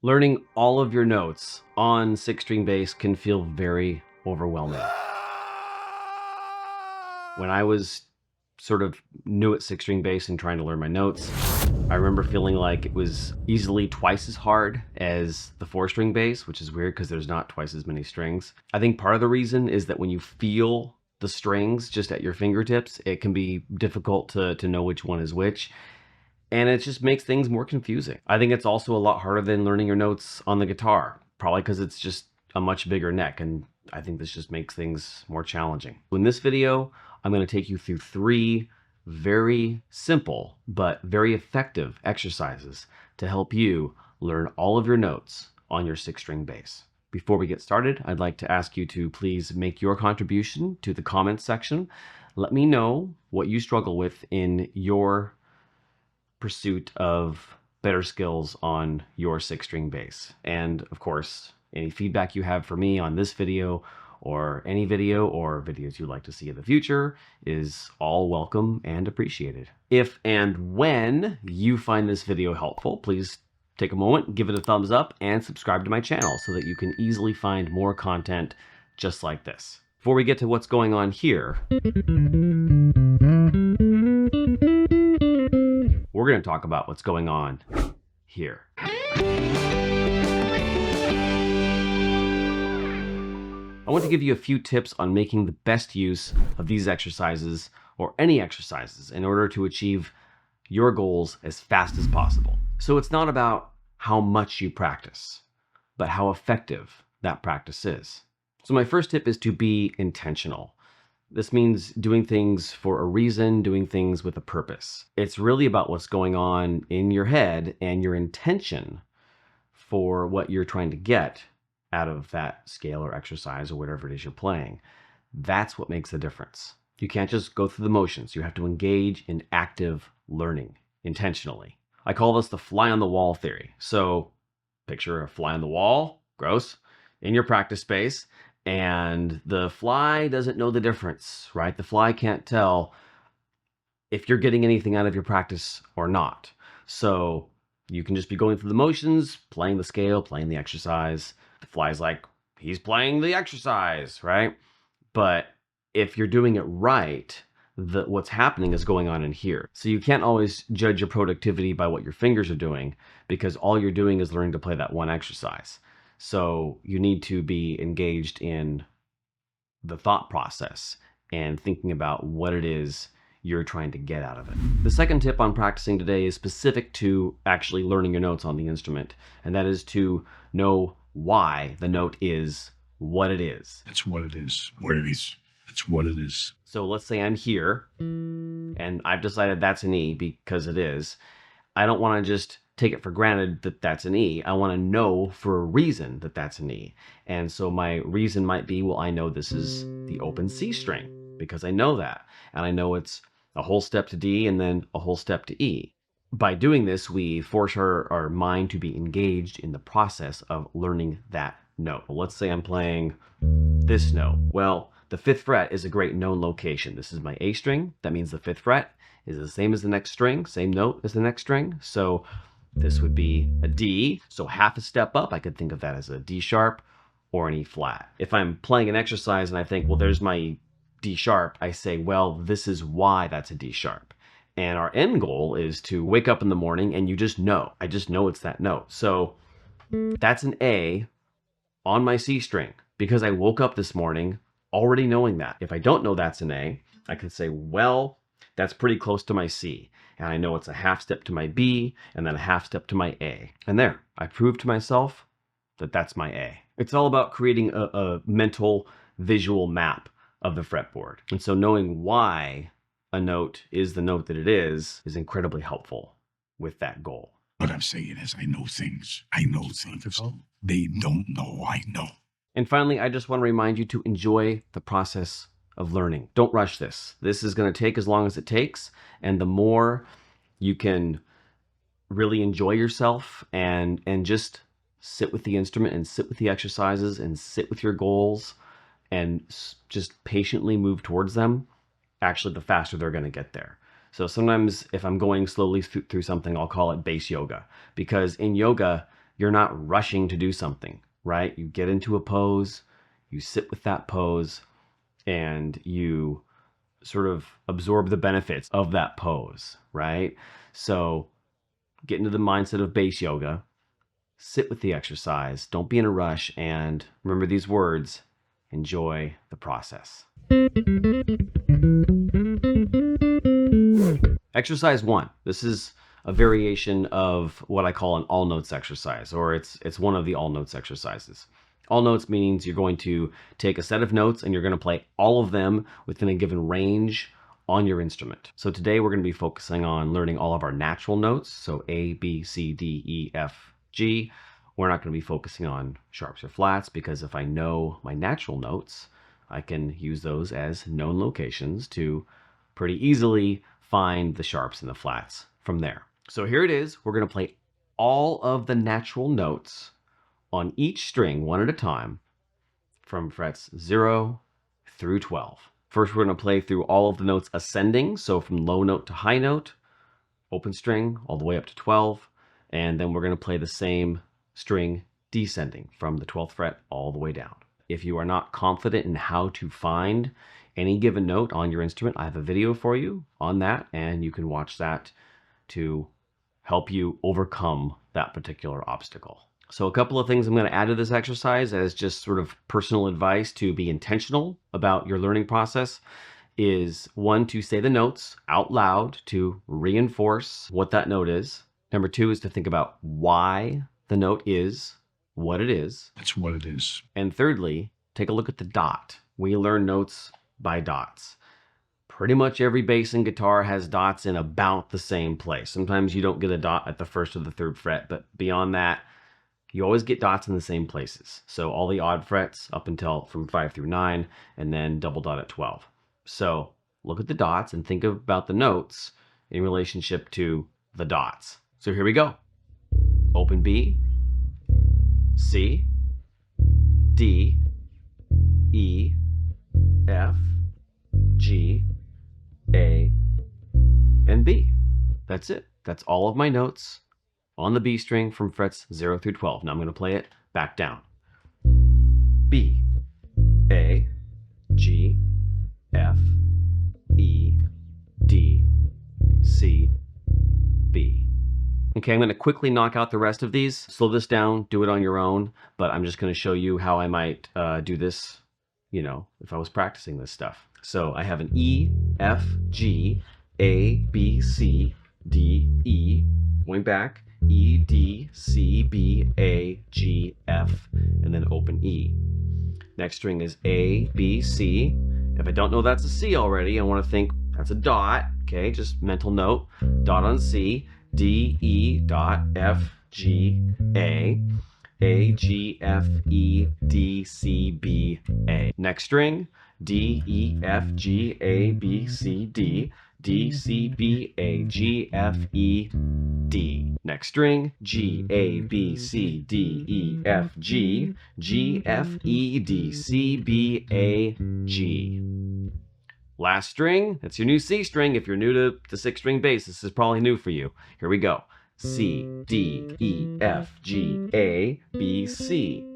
Learning all of your notes on six-string bass can feel very overwhelming. When I was sort of new at six-string bass and trying to learn my notes, I remember feeling like it was easily twice as hard as the four-string bass, which is weird because there's not twice as many strings. I think part of the reason is that when you feel the strings just at your fingertips, it can be difficult to know which one is which. And it just makes things more confusing. I think it's also a lot harder than learning your notes on the guitar, probably because it's just a much bigger neck, and I think this just makes things more challenging. In this video, I'm going to take you through 3 very simple but very effective exercises to help you learn all of your notes on your six-string bass. Before we get started, I'd like to ask you to please make your contribution to the comments section. Let me know what you struggle with in your pursuit of better skills on your six-string bass. And of course, any feedback you have for me on this video or any video or videos you'd like to see in the future is all welcome and appreciated. If and when you find this video helpful, please take a moment, give it a thumbs up, and subscribe to my channel so that you can easily find more content just like this. Before we get to what's going on here, we're going to talk about what's going on here. I want to give you a few tips on making the best use of these exercises or any exercises in order to achieve your goals as fast as possible. So it's not about how much you practice, but how effective that practice is. So my first tip is to be intentional. This means doing things for a reason, doing things with a purpose. It's really about what's going on in your head and your intention for what you're trying to get out of that scale or exercise or whatever it is you're playing. That's what makes the difference. You can't just go through the motions. You have to engage in active learning intentionally. I call this the fly on the wall theory. So picture a fly on the wall, gross, in your practice space. And the fly doesn't know the difference, right? The fly can't tell if you're getting anything out of your practice or not. So you can just be going through the motions, playing the scale, playing the exercise. The fly's like, he's playing the exercise, right? But if you're doing it right, what's happening is going on in here. So you can't always judge your productivity by what your fingers are doing, because all you're doing is learning to play that one exercise. So you need to be engaged in the thought process and thinking about what it is you're trying to get out of it. The second tip on practicing today is specific to actually learning your notes on the instrument, and that is to know why the note is what it is. That's what it is. What it is. That's what it is. So let's say I'm here and I've decided that's an E because it is. I don't want to just take it for granted that that's an E. I want to know for a reason that that's an E. And so my reason might be, well, I know this is the open C string because I know that. And I know it's a whole step to D and then a whole step to E. By doing this, we force our mind to be engaged in the process of learning that note. Well, let's say I'm playing this note. Well, the 5th fret is a great known location. This is my A string. That means the 5th fret is the same as the next string, same note as the next string. So this would be a D. So half a step up, I could think of that as a D sharp or an E flat. If I'm playing an exercise and I think, well, there's my D sharp, I say, well, this is why that's a D sharp. And our end goal is to wake up in the morning and you just know. I just know it's that note. So that's an A on my C string because I woke up this morning already knowing that. If I don't know that's an A, I can say, well, that's pretty close to my C. And I know it's a half step to my B and then a half step to my A. And there, I proved to myself that that's my A. It's all about creating a mental visual map of the fretboard. And so knowing why a note is the note that it is incredibly helpful with that goal. What I'm saying is I know things. I know things. They don't know I know. And finally, I just want to remind you to enjoy the process of learning. Don't rush this. This is going to take as long as it takes. And the more you can really enjoy yourself and just sit with the instrument and sit with the exercises and sit with your goals and just patiently move towards them, actually the faster they're going to get there. So sometimes if I'm going slowly through something, I'll call it base yoga, because in yoga, you're not rushing to do something, right? You get into a pose, you sit with that pose, and you sort of absorb the benefits of that pose, right? So get into the mindset of base yoga, sit with the exercise, don't be in a rush, and remember these words: enjoy the process. Exercise 1. This is a variation of what I call an all notes exercise, or it's one of the all notes exercises. All notes means you're going to take a set of notes and you're going to play all of them within a given range on your instrument. So today we're going to be focusing on learning all of our natural notes, so A, B, C, D, E, F, G. We're not going to be focusing on sharps or flats, because if I know my natural notes, I can use those as known locations to pretty easily find the sharps and the flats from there. So here it is. We're going to play all of the natural notes on each string one at a time from frets 0 through 12. First, we're going to play through all of the notes ascending, so from low note to high note, open string, all the way up to 12. And then we're going to play the same string descending from the 12th fret all the way down. If you are not confident in how to find any given note on your instrument, I have a video for you on that, and you can watch that to help you overcome that particular obstacle. So a couple of things I'm going to add to this exercise as just sort of personal advice to be intentional about your learning process is, 1, to say the notes out loud to reinforce what that note is. Number 2 is to think about why the note is what it is. That's what it is. And thirdly, take a look at the dot. We learn notes by dots. Pretty much every bass and guitar has dots in about the same place. Sometimes you don't get a dot at the 1st or the 3rd fret, but beyond that, you always get dots in the same places. So all the odd frets up until from 5 through 9, and then double dot at 12. So look at the dots and think about the notes in relationship to the dots. So here we go. Open B, C, D, E, F, G, A, and B. That's it. That's all of my notes on the B string from frets 0 through 12. Now I'm going to play it back down. B, A, G, F, E, D, C, B. Okay, I'm going to quickly knock out the rest of these. Slow this down, do it on your own, but I'm just going to show you how I might do this, if I was practicing this stuff. So I have an E, F, G, A, B, C, D, E, going back, E, D, C, B, A, G, F, and then open E. Next string is A, B, C. If I don't know that's a C already, I want to think that's a dot. Okay, just mental note, dot on C, D, E, dot, F, G, A, G, F, E, D, C, B, A. Next string, D, E, F, G, A, B, C, D, D, C, B, A, G, F, E, D. Next string, G, A, B, C, D, E, F, G, G, F, E, D, C, B, A, G. Last string, that's your new C string. If you're new to the 6-string bass, this is probably new for you. Here we go. C, D, E, F, G, A, B, C.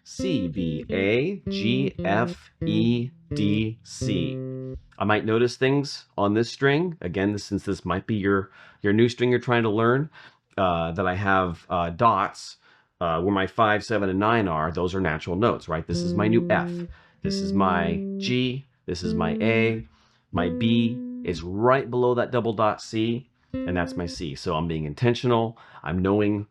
C, B, A, G, F, E, D, C. I might notice things on this string. Again, since this might be your new string you're trying to learn, that I have dots where my 5, 7, and 9 are. Those are natural notes, right? This is my new F. This is my G. This is my A. My B is right below that double dot C, and that's my C. So I'm being intentional. I'm knowing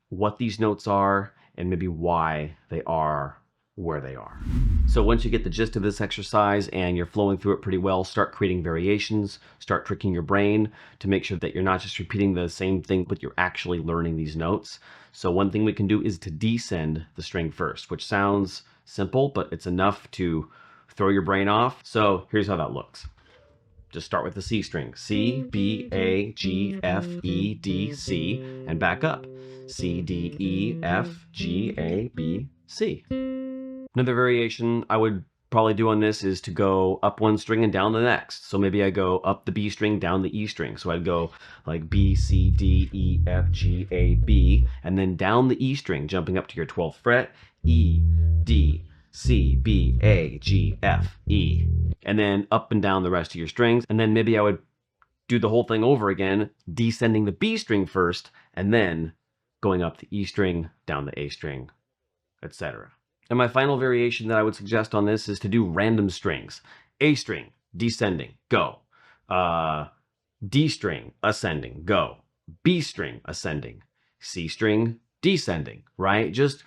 what these notes are and maybe why they are where they are. So once you get the gist of this exercise and you're flowing through it pretty well, start creating variations, start tricking your brain to make sure that you're not just repeating the same thing, but you're actually learning these notes. So one thing we can do is to descend the string first, which sounds simple, but it's enough to throw your brain off. So here's how that looks. Just start with the C string. C, B, A, G, F, E, D, C, and back up. C, D, E, F, G, A, B, C. Another variation I would probably do on this is to go up one string and down the next. So maybe I go up the B string, down the E string. So I'd go like B, C, D, E, F, G, A, B, and then down the E string, jumping up to your 12th fret, E, D, C, B, A, G, F, E, and then up and down the rest of your strings. And then maybe I would do the whole thing over again, descending the B string first, and then going up the E string, down the A string, etc. And my final variation that I would suggest on this is to do random strings. A string, descending, go. D string, ascending, go. B string, ascending. C string, descending, right? Just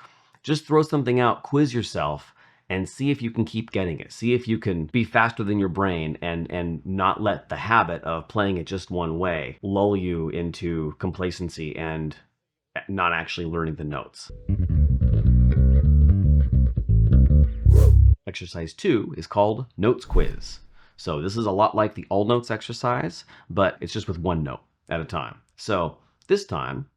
throw something out, quiz yourself, and see if you can keep getting it. See if you can be faster than your brain and not let the habit of playing it just one way lull you into complacency and not actually learning the notes. Exercise 2 is called Notes Quiz. So this is a lot like the all notes exercise, but it's just with one note at a time. So this time,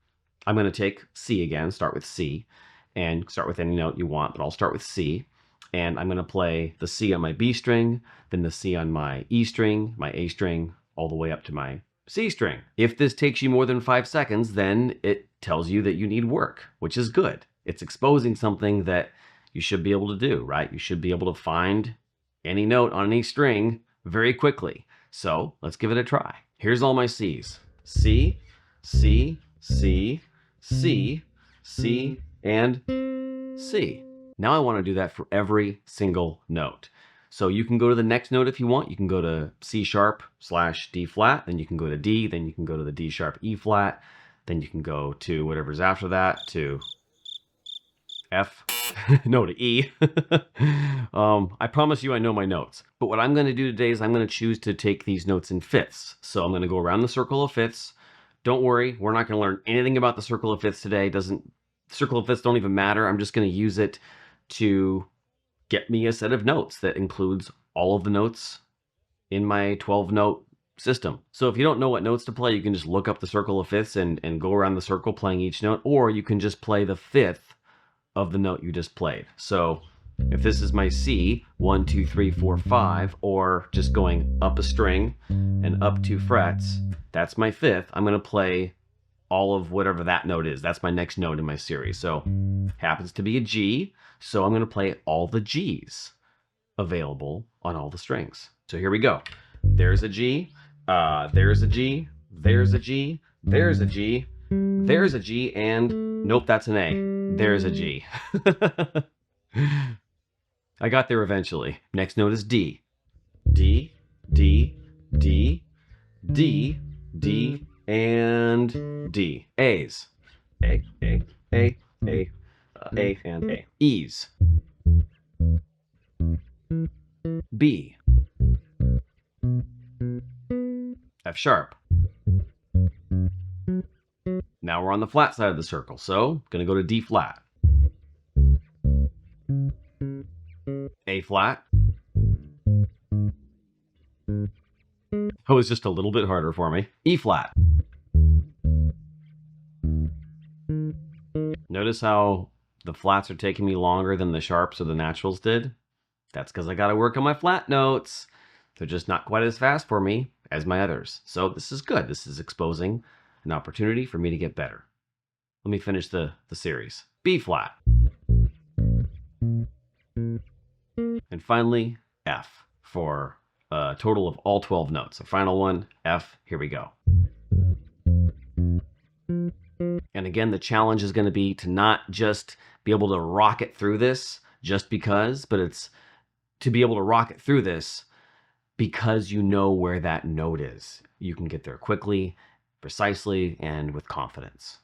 I'm going to take C again, start with C, and start with any note you want, but I'll start with C. And I'm going to play the C on my B string, then the C on my E string, my A string, all the way up to my C string. If this takes you more than 5 seconds, then it tells you that you need work, which is good. It's exposing something that you should be able to do, right? You should be able to find any note on any string very quickly. So let's give it a try. Here's all my C's. C, C, C, C, C, and C. Now I want to do that for every single note. So you can go to the next note if you want. You can go to C sharp / D flat, then you can go to D, then you can go to the D sharp E flat, then you can go to whatever's after that, to F, no, to E. I promise you I know my notes. But what I'm going to do today is I'm going to choose to take these notes in fifths. So I'm going to go around the circle of fifths. Don't worry, we're not going to learn anything about the circle of fifths today. Circle of fifths don't even matter. I'm just going to use it to get me a set of notes that includes all of the notes in my 12-note system. So if you don't know what notes to play, you can just look up the circle of fifths and go around the circle playing each note, or you can just play the fifth of the note you just played. So if this is my C, 1, 2, 3, 4, 5, or just going up a string and up 2 frets, that's my fifth. I'm going to play all of whatever that note is. That's my next note in my series. So happens to be a G, so I'm going to play all the G's available on all the strings. So here we go. There's a G, there's a G, there's a G, there's a G, there's a G, and nope, that's an A. There's a G. I got there eventually. Next note is D. D, D, D, D, D, and D. A's. A, A, A, A, A, and A. E's. B. F sharp. Now we're on the flat side of the circle, so I'm going to go to D flat. A flat. Oh, it's just a little bit harder for me. E flat. Notice how the flats are taking me longer than the sharps or the naturals did? That's because I got to work on my flat notes. They're just not quite as fast for me as my others. So this is good. This is exposing an opportunity for me to get better. Let me finish the series. B flat. And finally, F for a total of all 12 notes. The final one, F, here we go. And again, the challenge is going to be to not just be able to rocket through this just because, but it's to be able to rocket through this because you know where that note is. You can get there quickly, precisely, and with confidence.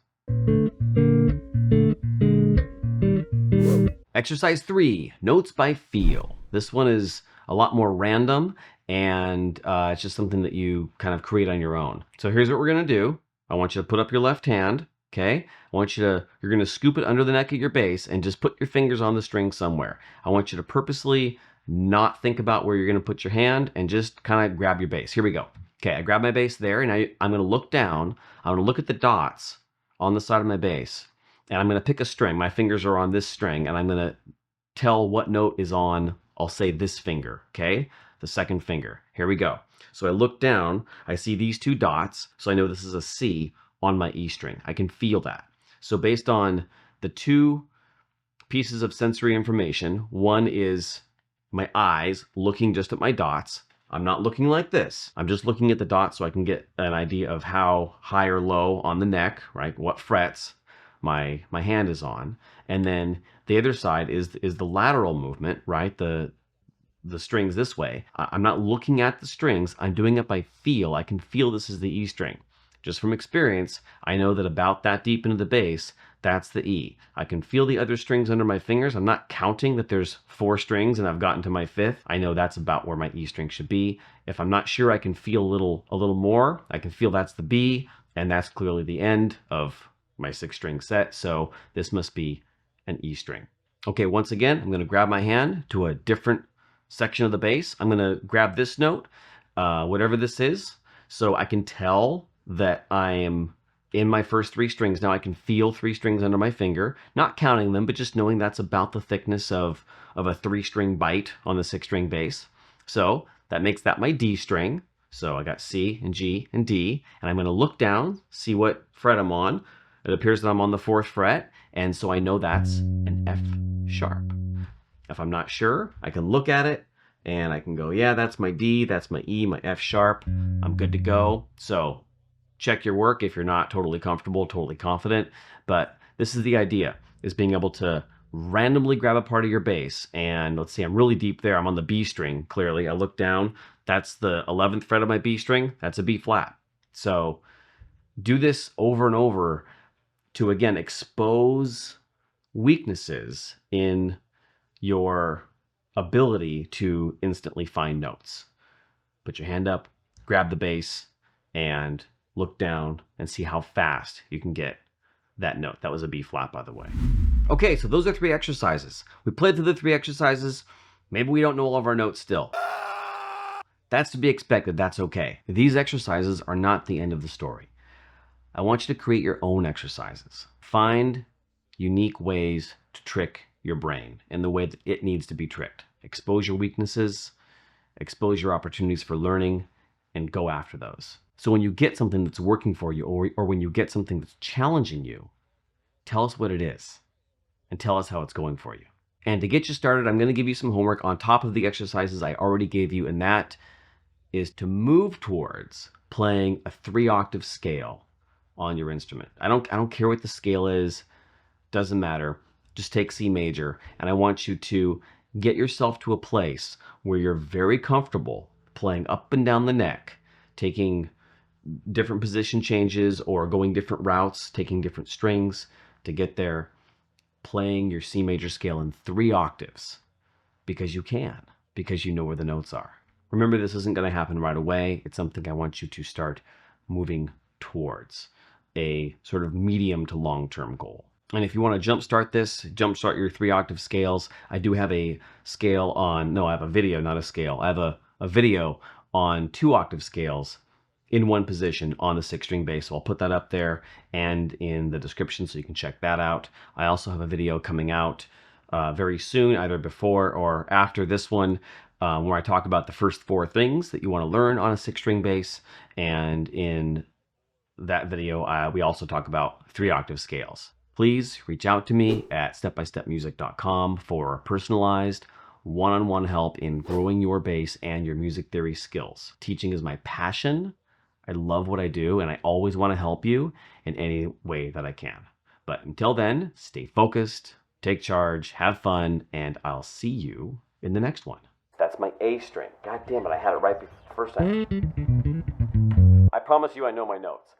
Exercise 3, notes by feel. This one is a lot more random, and it's just something that you kind of create on your own. So here's what we're going to do. I want you to put up your left hand, okay? You're going to scoop it under the neck of your bass and just put your fingers on the string somewhere. I want you to purposely not think about where you're going to put your hand and just kind of grab your bass. Here we go. Okay, I grab my bass there, and I'm going to look down. I'm going to look at the dots on the side of my bass, and I'm going to pick a string. My fingers are on this string, and I'm going to tell what note is on I'll say this finger, okay? The second finger. Here we go. So I look down, I see these two dots, so I know this is a C on my E string. I can feel that. So based on the two pieces of sensory information, one is my eyes looking just at my dots. I'm not looking like this. I'm just looking at the dots so I can get an idea of how high or low on the neck, right? What frets my hand is on. And then the other side is the lateral movement, right? The strings this way. I'm not looking at the strings. I'm doing it by feel. I can feel this is the E string. Just from experience, I know that about that deep into the bass, that's the E. I can feel the other strings under my fingers. I'm not counting that there's 4 strings and I've gotten to my 5th. I know that's about where my E string should be. If I'm not sure, I can feel a little more. I can feel that's the B, and that's clearly the end of my 6-string set. So this must be an E string. Okay, once again, I'm going to grab my hand to a different section of the bass. I'm going to grab this note, whatever this is, so I can tell that I am in my first 3 strings. Now I can feel 3 strings under my finger, not counting them, but just knowing that's about the thickness of a 3-string bite on the 6-string bass. So that makes that my D string. So I got C and G and D, and I'm going to look down, see what fret I'm on. It appears that I'm on the 4th fret, and so I know that's an F sharp. If I'm not sure, I can look at it and I can go, yeah, that's my D, that's my E, my F sharp. I'm good to go. So check your work if you're not totally comfortable, totally confident. But this is the idea, is being able to randomly grab a part of your bass. And let's see, I'm really deep there. I'm on the B string, clearly. I look down, that's the 11th fret of my B string. That's a B flat. So do this over and over to, again, expose weaknesses in your ability to instantly find notes. Put your hand up, grab the bass, and look down and see how fast you can get that note. That was a B flat, by the way. Okay, so those are 3 exercises. We played through the 3 exercises. Maybe we don't know all of our notes still. That's to be expected. That's okay. These exercises are not the end of the story. I want you to create your own exercises. Find unique ways to trick your brain in the way that it needs to be tricked. Expose your weaknesses, expose your opportunities for learning, and go after those. So when you get something that's working for you, or when you get something that's challenging you, tell us what it is and tell us how it's going for you. And to get you started, I'm going to give you some homework on top of the exercises I already gave you, and that is to move towards playing a 3-octave scale on your instrument. I don't care what the scale is, doesn't matter. Just take C major, and I want you to get yourself to a place where you're very comfortable playing up and down the neck, taking different position changes or going different routes, taking different strings to get there, playing your C major scale in 3 octaves, because you can, because you know where the notes are. Remember, this isn't going to happen right away. It's something I want you to start moving towards, a sort of medium to long-term goal. And if you want to jumpstart your 3-octave scales, I do have a scale on, no, I have a video, not a scale. I have a video on 2-octave scales in one position on the 6-string bass. So I'll put that up there and in the description so you can check that out. I also have a video coming out very soon, either before or after this one, where I talk about the first 4 things that you want to learn on a 6-string bass. And in that video, we also talk about 3-octave scales. Please reach out to me at stepbystepmusic.com for personalized one-on-one help in growing your bass and your music theory skills. Teaching is my passion. I love what I do, and I always want to help you in any way that I can. But until then, stay focused, take charge, have fun, and I'll see you in the next one. That's my A string. God damn it, I had it right the first time. I promise you I know my notes.